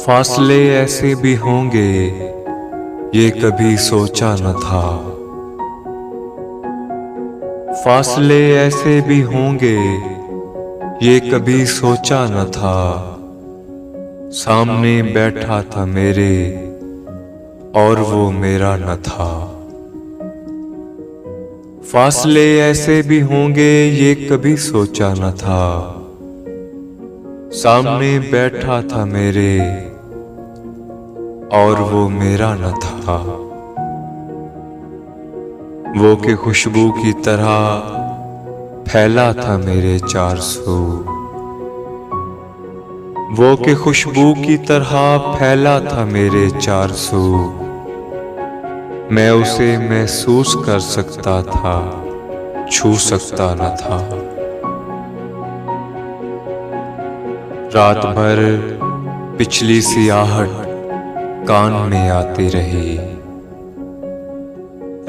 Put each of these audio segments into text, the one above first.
फासले ऐसे भी होंगे ये कभी सोचा न था। फासले ऐसे भी होंगे ये कभी सोचा न था। सामने बैठा था मेरे और वो मेरा न था। फासले ऐसे भी होंगे ये कभी सोचा न था। सामने बैठा था मेरे और वो मेरा न था। वो के खुशबू की तरह फैला था मेरे चार सू। वो के खुशबू की तरह फैला था मेरे चार सू। मैं उसे महसूस कर सकता था, छू सकता न था। रात भर पिछली सियाहट कान में आती रही।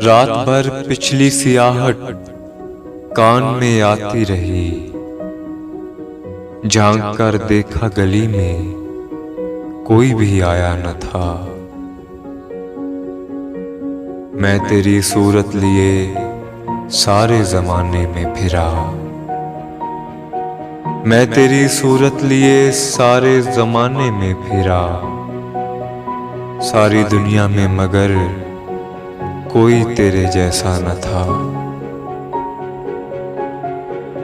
रात भर पिछली सियाहट कान में आती रही। झांक कर देखा गली में कोई भी आया न था। मैं तेरी सूरत लिए सारे जमाने में फिरा। मैं तेरी सूरत लिए सारे जमाने में फिरा। सारी दुनिया में मगर कोई तेरे जैसा न था।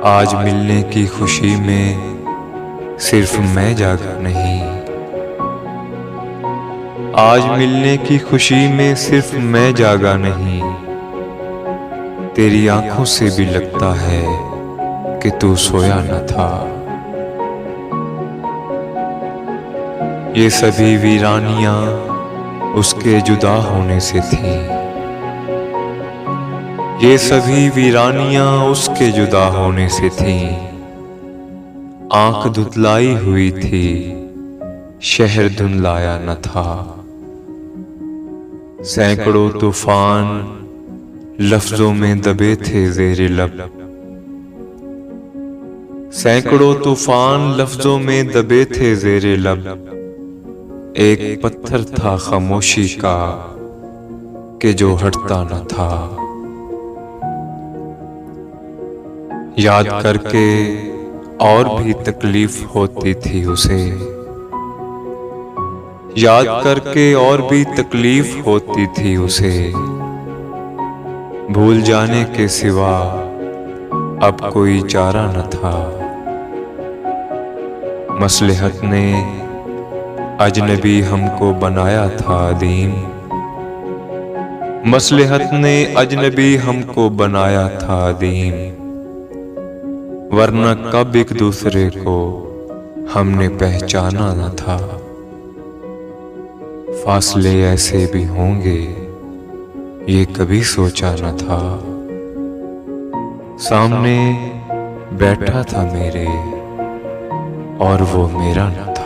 आज मिलने की खुशी में सिर्फ मैं जागा नहीं। आज मिलने की खुशी में सिर्फ मैं जागा नहीं। तेरी आंखों से भी लगता है कि तू सोया न था। ये सभी वीरानियां उसके जुदा होने से थी। ये सभी वीरानियां उसके जुदा होने से थी। आंख धुतलाई हुई थी, शहर धुंधलाया न था। सैकड़ों तूफान लफ्जों में दबे थे ज़ेरे लब। सैकड़ों तूफान लफ्जों में दबे थे ज़ेरे लब। एक पत्थर था खामोशी का कि जो हटता न था। याद करके और भी तकलीफ होती थी उसे। याद करके और भी तकलीफ होती थी उसे। भूल जाने के सिवा अब कोई चारा न था। मसलहत ने अजनबी हमको बनाया था अदीम। मसलहत ने अजनबी हमको बनाया था अदीम। वरना कब एक दूसरे को हमने पहचाना न था। फासले ऐसे भी होंगे ये कभी सोचा न था। सामने बैठा था मेरे और वो मेरा न था।